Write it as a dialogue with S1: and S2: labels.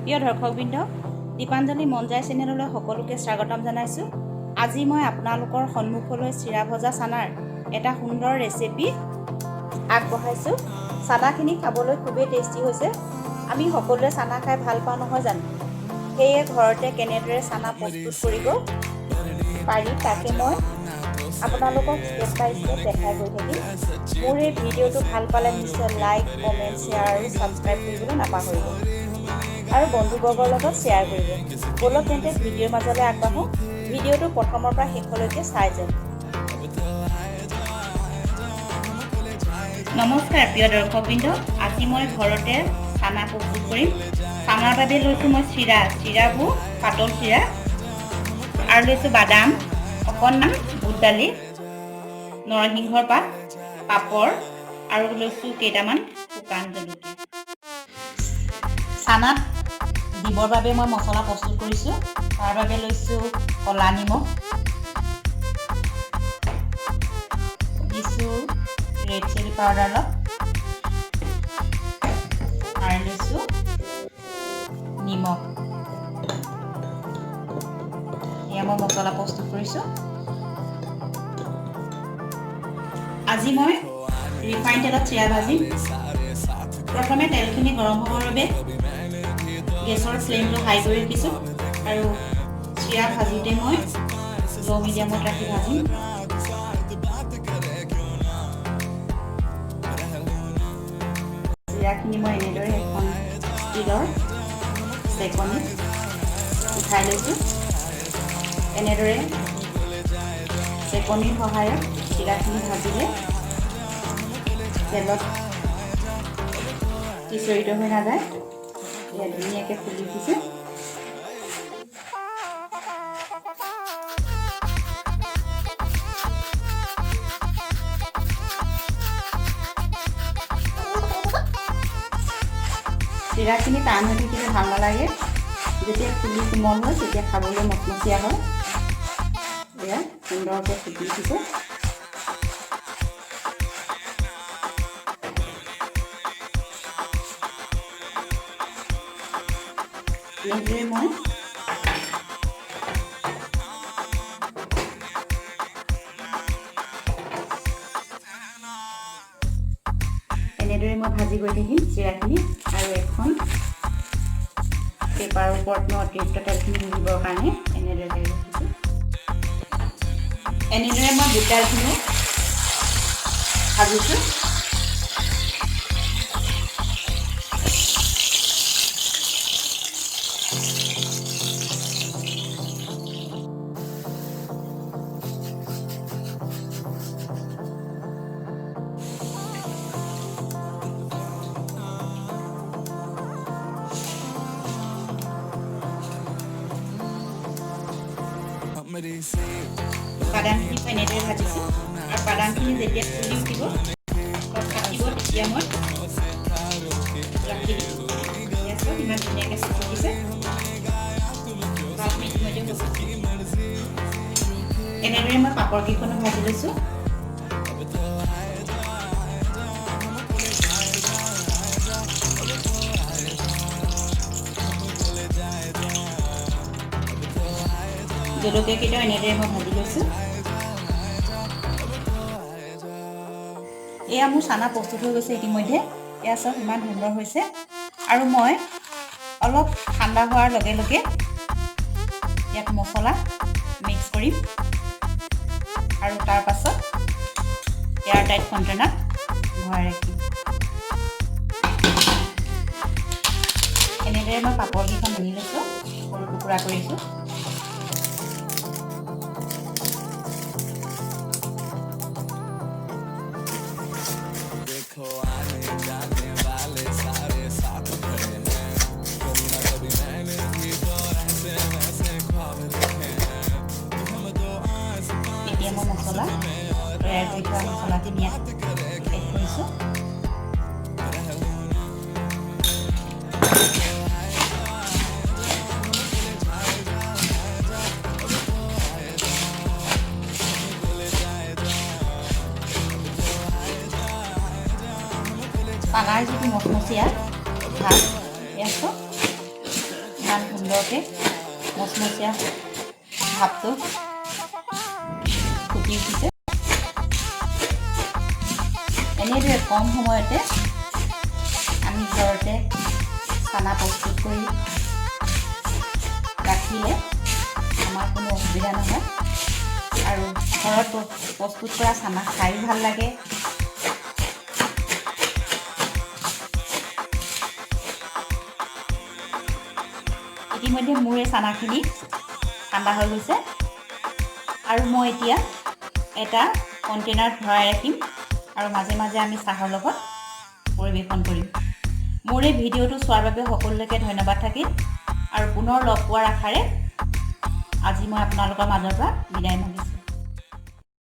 S1: প্ৰিয় দৰ্শকবৃন্দ, দীপাঞ্জলি মনজাই চেনেললৈ সকলোকে স্বাগতম জনাইছোঁ। আজি মই আপোনালোকৰ সন্মুখলৈ চিৰা ভজা চানাৰ এটা সুন্দৰ ৰেচিপি আগবঢ়াইছোঁ। চানাখিনি খাবলৈ খুবেই টেষ্টি হৈছে। আমি সকলোৱে চানা খাই ভাল পাওঁ নহয় জানো? সেয়ে ঘৰতে কেনেদৰে চানা প্ৰস্তুত কৰিব পাৰি তাকে মই আপোনালোকক ষ্টেপ বাই ষ্টেপ দেখাই গৈ থাকিম। মোৰ এই ভিডিঅ'টো ভাল পালে নিশ্চয় লাইক, কমেণ্ট, শ্বেয়াৰ আৰু ছাবস্ক্ৰাইব কৰিবলৈ নাপাহৰিব আৰু বন্ধুবৰ্গৰ লগত শ্বেয়াৰ কৰিব। বলক তেন্তে ভিডিঅ'ৰ মাজলৈ আগবাঢ়ো। ভিডিঅ'টো প্ৰথমৰ পৰা শেষলৈকে চাই যাওক। নমস্কাৰ প্ৰিয় দৰ্শকবৃন্দ, আজি মই ঘৰতে চানা প্ৰস্তুত কৰিম। চানাৰ বাবে লৈছোঁ মই চিৰাবোৰ পাতল চিৰা আৰু লৈছোঁ বাদাম অকণমান, বুট দালি, নৰসিংহৰ পাত, পাপৰ আৰু লৈছোঁ কেইটামান শুকান জলকীয়া। চানাত দিবৰ বাবে মই মছলা প্ৰস্তুত কৰিছোঁ। তাৰ বাবে লৈছোঁ ক'লা নিমখ, দিছোঁ ৰেড চিলি পাউডাৰ অলপ আৰু লৈছোঁ নিমখ। এয়া মই মছলা প্ৰস্তুত কৰিছোঁ। আজি মই ৰিফাইন তেলত চিৰা ভাজিম। প্ৰথমে তেলখিনি গৰম হ'বৰ বাবে গেছৰ ফ্লেমটো হাই কৰি ৰাখিছোঁ আৰু চিৰা ভাজোঁতে মই ল' মিডিয়ামত ৰাখি ভাজিম। চিৰাখিনি মই এনেদৰে এখন ষ্টীলৰ চেকনিত উঠাই লৈছোঁ। এনেদৰে চেকনিৰ সহায়ত চিৰাখিনি ভাজিলে তেলত সিঁচৰিত হৈ নাযায়। এয়া ধুনীয়াকৈ ফুলি উঠিছে। চিৰাখিনি টান হৈ থাকিলে ভাল নালাগে। যেতিয়া ফুলি কোমল হয় তেতিয়া খাবলৈ মচমচীয়া হয়। এয়া সুন্দৰকৈ ফুটি উঠিছে। এনেদৰে মই ভাজি গৈ থাকিম চিৰাখিনি আৰু এখন পেপাৰৰ ওপৰত মই অতিৰিক্ত তেলখিনি দিবৰ কাৰণে এনেদৰে ৰাখিছোঁ। এনেদৰে মই বুট দালিখিনিও ভাজিছোঁ। বাদামখিনি মই এনেদৰে ভাজিছোঁ আৰু বাদামখিনি যেতিয়া ফুলি উঠিব থাকিব তেতিয়া মই ৰাখি দিম। ইমান ধুনীয়াকৈ ফুটি উঠিছে। এনেদৰে মই পাপৰকেইখনো ভাজি লৈছোঁ। জলকীয়াকেইটাও এনেদৰে মই ভাজি লৈছোঁ। এয়া মোৰ চানা প্ৰস্তুত হৈ গৈছে ইতিমধ্যে। এয়া চব ইমান সুন্দৰ হৈছে আৰু মই অলপ ঠাণ্ডা হোৱাৰ লগে লগে ইয়াত মছলা মিক্স কৰিম আৰু তাৰ পাছত এয়াৰটাইট কণ্টেইনাৰত ভৰাই ৰাখিম। এনেদৰে মই পাপৰকেইখন ভাঙি লৈছোঁ, সৰু টুকুৰা কৰিছোঁ। এতিয়া মই মছলা তৈয়াৰ কৰি থোৱা মছলাখিনি ইয়াত এড কৰিছোঁ। চানাৰ যিটো মচমচীয়া ভাত, এয়া ইমান সুন্দৰকৈ মচমচীয়া ভাপটো ফুটি উঠিছে। এনেদৰে কম সময়তে আমি ঘৰতে চানা প্ৰস্তুত কৰি ৰাখিলে আমাৰ কোনো অসুবিধা নহয় আৰু ঘৰত প্ৰস্তুত কৰা চানা খায়ো ভাল লাগে। ইতিমধ্যে মোৰ এই চানাখিনি ঠাণ্ডা হৈ গৈছে আৰু মই এতিয়া এটা কণ্টেইনাৰত ভৰাই ৰাখিম আৰু মাজে মাজে আমি চাহৰ লগত পৰিৱেশন কৰিম। মোৰ এই ভিডিঅ'টো চোৱাৰ বাবে সকলোকে ধন্যবাদ থাকিল আৰু পুনৰ লগ পোৱাৰ আশাৰে আজি মই আপোনালোকৰ মাজৰ পৰা বিদায় মাগিছোঁ।